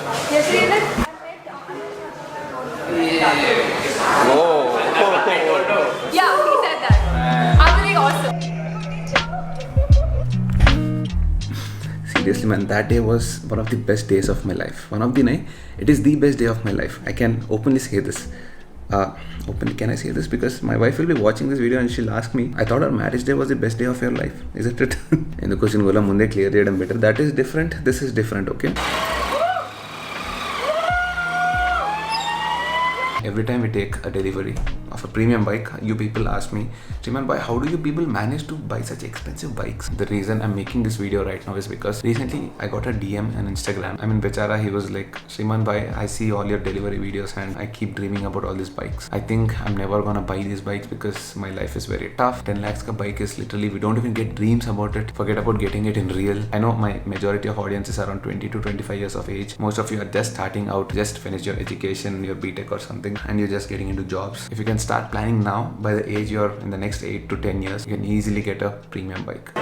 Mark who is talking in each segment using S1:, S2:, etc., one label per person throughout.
S1: Yes,
S2: Whoa.
S1: yeah, he said that. I'm like awesome.
S2: Seriously, man, that day was one of the best days of my life. One of the night, it is the best day of my life. I can openly say this. Openly, can I say this? Because my wife will be watching this video and she'll ask me, I thought our marriage day was the best day of your life. Isn't it? In the question, gola munde clear cheyadam better. That is different. This is different, okay? Every time we take a delivery of a premium bike, you people ask me, Shriman bhai, how do you people manage to buy such expensive bikes? The reason I'm making this video right now is because recently I got a DM on Instagram. I mean, Bechara, he was like, Shriman bhai, I see all your delivery videos and I keep dreaming about all these bikes. I think I'm never gonna buy these bikes because my life is very tough. 10 lakhs ka bike is literally, we don't even get dreams about it. Forget about getting it in real. I know my majority of audience is around 20 to 25 years of age. Most of you are just starting out, just finished your education, your BTech or something, and you're just getting into jobs. If you can start planning now, by the age you're in the next 8 to 10 years, you can easily get a premium bike.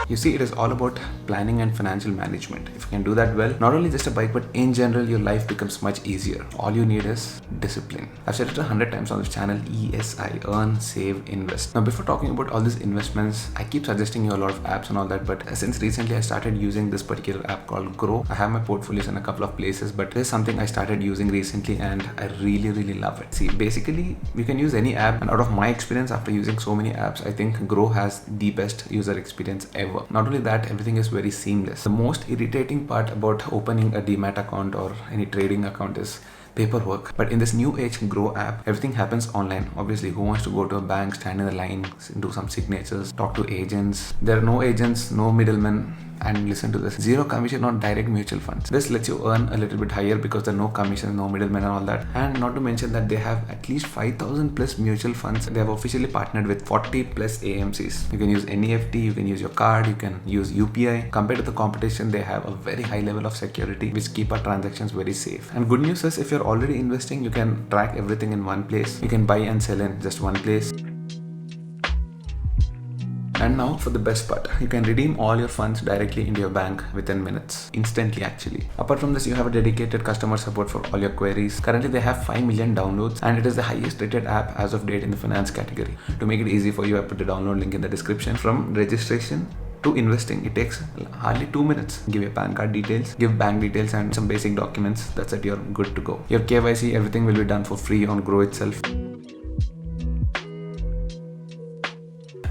S2: You see, it is all about planning and financial management. If you can do that well, not only just a bike, but in general, your life becomes much easier. All you need is discipline. I've said it 100 times on this channel, ESI, earn, save, invest. Now, before talking about all these investments, I keep suggesting you a lot of apps and all that, but since recently I started using this particular app called Grow. I have my portfolios in a couple of places, but there's something I started using recently and I really love it. See, basically, you can use any app, and out of my experience after using so many apps, I think Grow has the best user experience ever. Not only that, everything is very seamless. The most irritating part about opening a Demat account or any trading account is paperwork. But in this new age Grow app, everything happens online. Obviously, who wants to go to a bank, stand in the line, do some signatures, talk to agents? There are no agents, no middlemen. And listen to this, zero commission on direct mutual funds. This lets you earn a little bit higher because there are no commission, no middlemen and all that. And not to mention that they have at least 5,000 plus mutual funds. They have officially partnered with 40 plus AMCs. You can use NEFT, you can use your card, you can use UPI. Compared to the competition, they have a very high level of security which keep our transactions very safe. And good news is, if you're already investing, you can track everything in one place. You can buy and sell in just one place. And now for the best part, you can redeem all your funds directly into your bank within minutes, instantly actually. Apart from this, you have a dedicated customer support for all your queries. Currently they have 5 million downloads and it is the highest rated app as of date in the finance category. To make it easy for you, I put the download link in the description. From registration to investing, it takes hardly 2 minutes. Give your PAN card details, give bank details and some basic documents. That's it, you're good to go. Your KYC, everything will be done for free on Grow itself.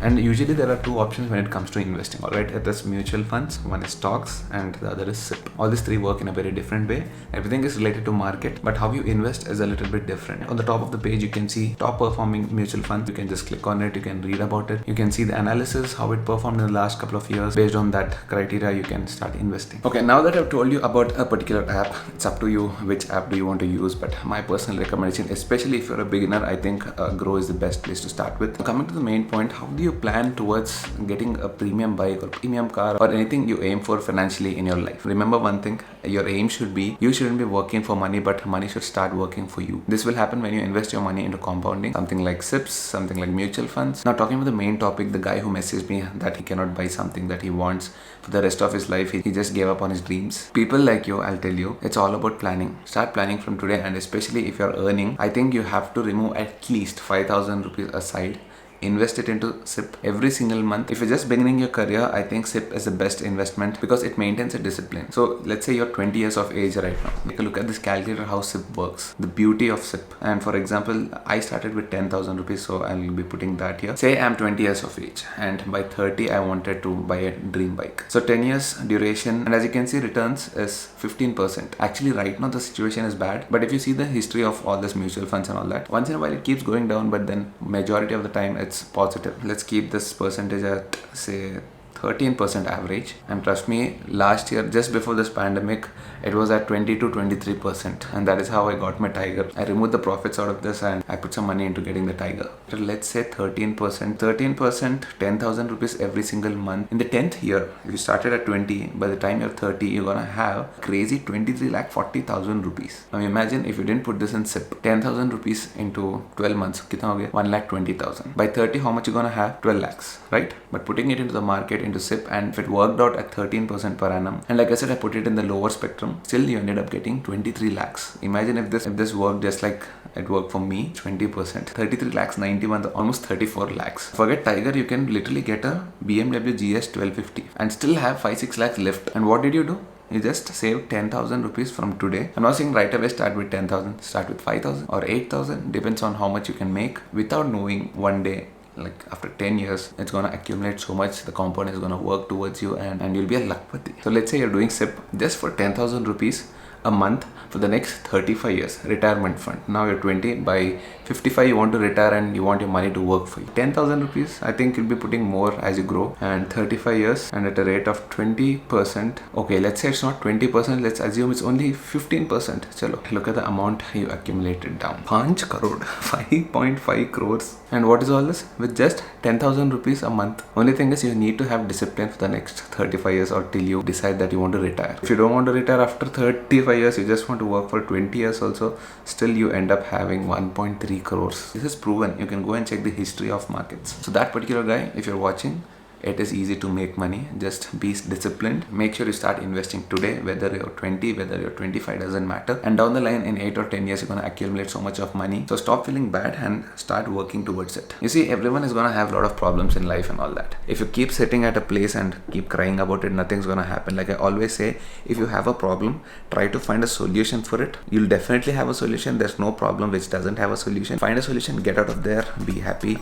S2: And usually there are two options when it comes to investing, alright? It is mutual funds, one is stocks and the other is SIP. All these three work in a very different way. Everything is related to market, but how you invest is a little bit different. On the top of the page, you can see top performing mutual funds. You can just click on it, you can read about it. You can see the analysis, how it performed in the last couple of years. Based on that criteria, you can start investing. Okay, now that I've told you about a particular app, it's up to you which app do you want to use, but my personal recommendation, especially if you're a beginner, I think Grow is the best place to start with. Coming to the main point, how do you plan towards getting a premium bike or premium car or anything you aim for financially in your life? Remember one thing, your aim should be, you shouldn't be working for money, but money should start working for you. This will happen when you invest your money into compounding, something like SIPs, something like mutual funds. Now talking about the main topic, the guy who messaged me that he cannot buy something that he wants for the rest of his life, he just gave up on his dreams. People like you, I'll tell you, it's all about planning. Start planning from today, and especially if you're earning, I think you have to remove at least 5,000 rupees aside. Invest it into SIP every single month. If you're just beginning your career, I think SIP is the best investment because it maintains a discipline. So let's say you're 20 years of age right now. Take a look at this calculator, how SIP works, the beauty of SIP. And for example, I started with 10,000 rupees, so I'll be putting that here. Say I'm 20 years of age and by 30 I wanted to buy a dream bike. So 10 years duration, and as you can see, returns is 15%. Actually right now the situation is bad, but if you see the history of all this mutual funds and all that, once in a while it keeps going down, but then majority of the time it's positive. Let's keep this percentage at say 13% average. And trust me, last year, just before this pandemic, it was at 20 to 23%. And that is how I got my Tiger. I removed the profits out of this and I put some money into getting the Tiger. So let's say 13%. 13%, 10,000 rupees every single month. In the 10th year, if you started at 20, by the time you're 30, you're gonna have crazy 23,40,000 rupees. Now imagine if you didn't put this in SIP. 10,000 rupees into 12 months, kitna ho gaya? 1,20,000. By 30, how much you're gonna have? 12 lakhs, right? But putting it into the market, into SIP, and if it worked out at 13% per annum, and like I said, I put it in the lower spectrum, still you ended up getting 23 lakhs. Imagine if this worked just like it worked for me, 20%. 33 lakhs, 90 months, almost 34 lakhs. Forget Tiger, you can literally get a BMW GS 1250 and still have 5-6 lakhs left. And what did you do? You just save 10,000 rupees from today. I'm not saying right away start with 10,000, start with 5,000 or 8,000, depends on how much you can make, without knowing one day, like after 10 years, it's gonna accumulate so much, the compound is gonna work towards you and you'll be a lakpati. So let's say you're doing SIP just for 10,000 rupees a month for the next 35 years, retirement fund. Now you're 20, by 55 you want to retire and you want your money to work for you. 10,000 rupees, I think you'll be putting more as you grow, and 35 years and at a rate of 20%. Okay, let's say it's not 20%, let's assume it's only 15%. Chalo, look at the amount you accumulated down. 5 crore, 5.5 crores. And what is all this? With just 10,000 rupees a month. Only thing is you need to have discipline for the next 35 years or till you decide that you want to retire. If you don't want to retire after 35 years, you just want to work for 20 years also, still you end up having 1.3 crores. This is proven. You can go and check the history of markets. So that particular guy, if you're watching, it is easy to make money. Just be disciplined. Make sure you start investing today, whether you're 20, whether you're 25, doesn't matter. And down the line, in 8 or 10 years, you're going to accumulate so much of money. So stop feeling bad and start working towards it. You see, everyone is going to have a lot of problems in life and all that. If you keep sitting at a place and keep crying about it, nothing's going to happen. Like I always say, if you have a problem, try to find a solution for it. You'll definitely have a solution. There's no problem which doesn't have a solution. Find a solution, get out of there, be happy.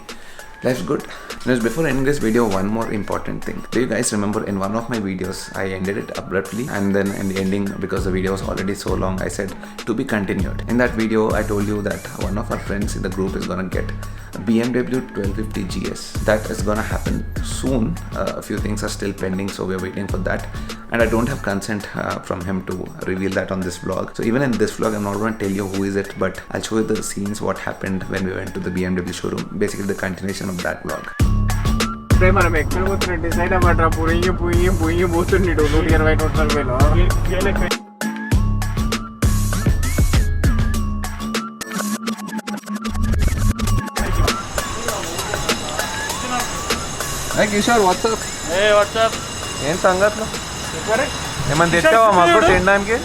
S2: Life's good. Just before ending this video, one more important thing. Do you guys remember in one of my videos, I ended it abruptly, and then in the ending, because the video was already so long, I said to be continued. In that video, I told you that one of our friends in the group is gonna get a BMW 1250 GS. That is gonna happen soon. A few things are still pending, so we're waiting for that. And I don't have consent from him to reveal that on this vlog. So even in this vlog, I'm not going to tell you who is it, but I'll show you the scenes, what happened when we went to the BMW showroom. Basically the continuation of that vlog.
S3: మనం ఎక్కడ పోతున్నట్టు decide అవ్వట్రా పుయ్యి పోతుండీడు 120 total వేలో
S2: Hey Kishore, what's up?
S4: Hey, what's up?
S2: ఏం సంగతులు? ఏమన్నా తెచ్చావా మాకు తినడానికి?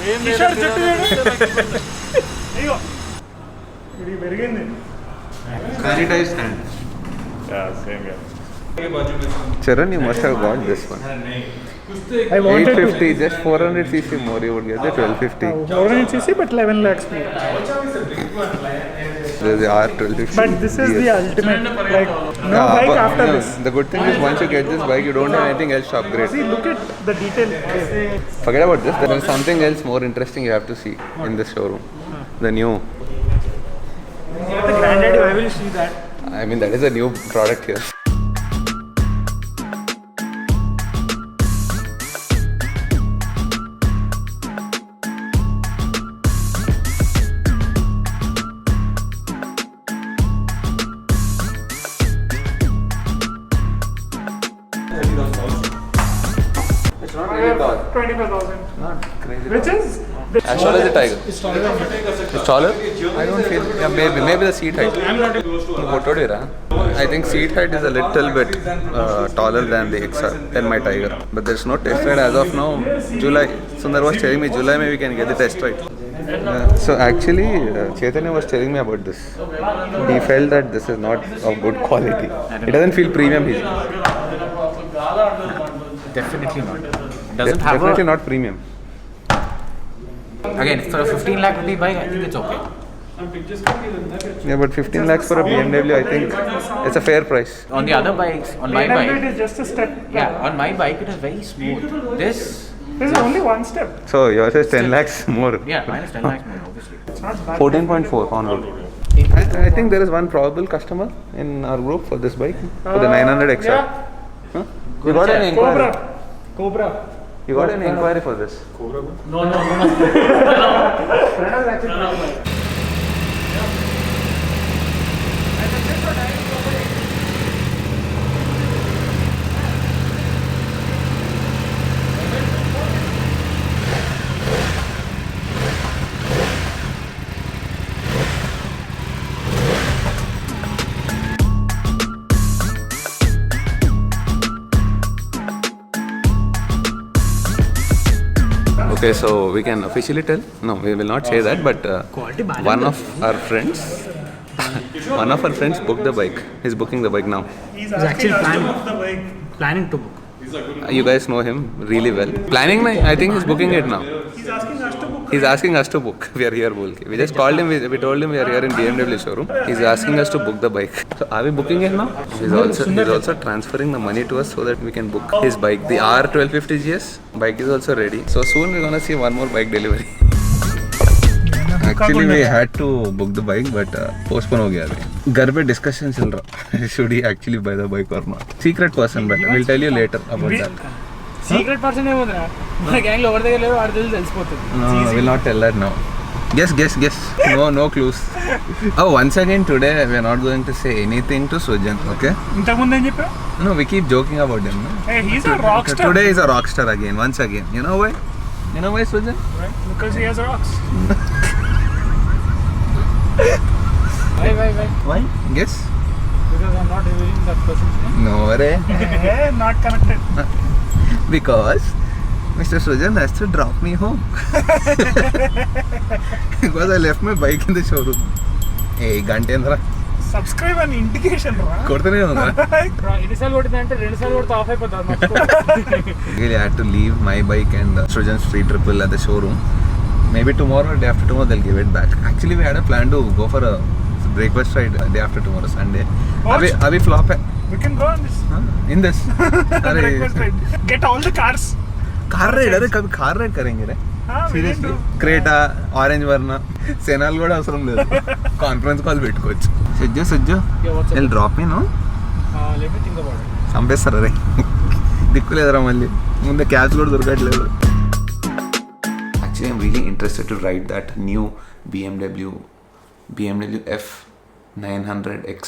S2: Sanitized hand.
S4: Yeah, same here.
S2: Charan, you must have got this one.
S3: I wanted
S2: 850, just 400cc more you would get the 1250.
S3: 400cc but 11 lakhs more.
S2: There's the R1250.
S3: But this is the ultimate, like no bike after this.
S2: The good thing is once you get this bike, you don't have anything else to upgrade.
S3: See, look at the detail.
S2: Forget about this. There is something else more interesting you have to see in this showroom. The new.
S3: The granddaddy, I will see that.
S2: I mean, that is a new product here. It's not really tall.
S3: 25,000.
S2: Not crazy.
S3: Which is
S2: As tall as a tiger.
S3: it's taller.
S2: It's taller? I don't feel. Yeah, maybe the seat height.
S3: I'm not
S2: I think seat height is a little bit taller than the XR, than my Tiger. But there's no test ride as of now. July. Sundar was telling me July maybe we can get the test ride. So actually, Chaitanya was telling me about this. He felt that this is not of good quality. It doesn't feel premium.
S5: Definitely not. Doesn't have
S2: Definitely not premium.
S5: Again, for a 15 lakh rupee bike, I think it's okay.
S2: Yeah, but 15 lakhs for a BMW, I think it's a fair price.
S5: On the other bikes, on my
S3: It
S5: bike,
S3: is just a step.
S5: yeah, on my bike it is very smooth. This
S3: This is only one step.
S2: So yours is 10 lakhs more.
S5: Yeah, mine is 10 lakhs more, obviously.
S3: It's not bad.
S2: 14.4 on road. I think there is one probable customer in our group for this bike, for the 900 XR.
S3: Yeah.
S2: Huh? You got an inquiry?
S3: Cobra.
S2: You got an inquiry for this?
S4: No.
S2: Okay, so we can officially tell? No, we will not say that, but one of our friends, one of our friends booked the bike. He's booking the bike now.
S6: He's actually planning to book.
S2: You guys know him really well. Planning, I think he's booking it now.
S6: He's asking us to book.
S2: He's asking us to book. We are here, bolke. We just called him. We told him we are here in BMW showroom. He's asking us to book the bike. So are we booking it now? He's also transferring the money to us so that we can book his bike. The R1250 GS bike is also ready. So soon we're gonna see one more bike delivery. Actually, we had to book the bike, but postpone हो गया अभी. घर पे discussion चल रहा. Should he actually buy the bike or not? Secret person, but we'll tell you later about that.
S6: Secret person ఏమవుతుందా మన gang లో ఎవరి దగ్గర లేరు వాడి తెలిసి తెలిసిపోతుంది.
S2: No, I will not tell that now. Guess. No clues. Oh, once again today we are not going to say anything to Sujan, okay?
S6: ఇంతకు ముందు ఏం చెప్పా?
S2: No, we keep joking about him. No?
S6: Hey, he's a rock star.
S2: Today is a rock star again, once again. You know why? Sujan?
S6: Right? Because he has rocks. Why?
S2: Guess?
S6: Because I'm not revealing that person's name.
S2: No, re.
S6: Hey, not connected.
S2: Because Mr. Sujan has to drop me home. Because I left my bike in the showroom. Hey, గంట ఏంద్రా
S6: Subscribe and indication రా.
S2: కొడుతూనే ఉందా?
S6: ఎన్నిసార్లు కొట్టిందంటే 2 సార్లు కొడితే of అయిపోతుంది.
S2: Really, I had to leave my bike and Sujan's free triple at the showroom. Maybe tomorrow or day after tomorrow they'll give it back. Actually, we had a plan to go for a breakfast ride day after tomorrow, Sunday. Abhi flop hai.
S6: We can go on this.
S2: In this.
S6: Breakfast ride. Get all the cars.
S2: car ride. अरे कभी car ride करेंगे रे? Seriously. Creta, Orange Verna, Senal కూడా అవసరం లేదు. Conference call పెట్టుకోవచ్చు. Sajju. They'll drop me, no?
S6: Let me think about it.
S2: చంపేస్తారా రే? దిక్కులేదురా మళ్ళీ. ముందే క్యాబ్స్ కూడా దొరకట్లేదు. Actually, I'm really interested to ride that new BMW F900X.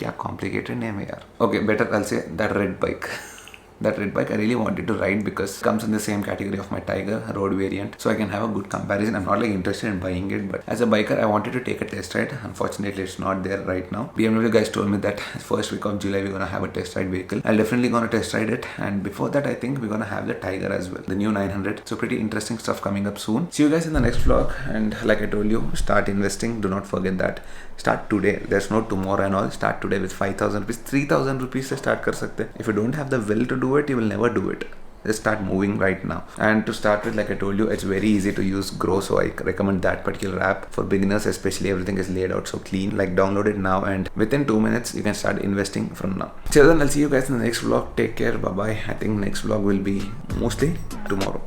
S2: क्या complicated name है यार. Okay, better I'll say that red bike. That red bike I really wanted to ride because it comes in the same category of my Tiger road variant, so I can have a good comparison. I'm not like interested in buying it, but as a biker I wanted to take a test ride. Unfortunately, it's not there right now. BMW guys told me that first week of July we're gonna have a test ride vehicle. I'll definitely gonna test ride it, and before that I think we're gonna have the Tiger as well, the new 900. So pretty interesting stuff coming up soon. See you guys in the next vlog, and like I told you, start investing. Do not forget that. Start today. There's no tomorrow and all. Start today with 5,000 rupees, 3,000 rupees से start कर सकते. If you don't have the will to do it, you will never do it. Just start moving right now. And to start with, like I told you, it's very easy to use Grow, so I recommend that particular app for beginners especially. Everything is laid out so clean. Like, download it now, and within 2 minutes you can start investing from now. So then I'll see you guys in the next vlog. Take care. Bye bye. I think next vlog will be mostly tomorrow.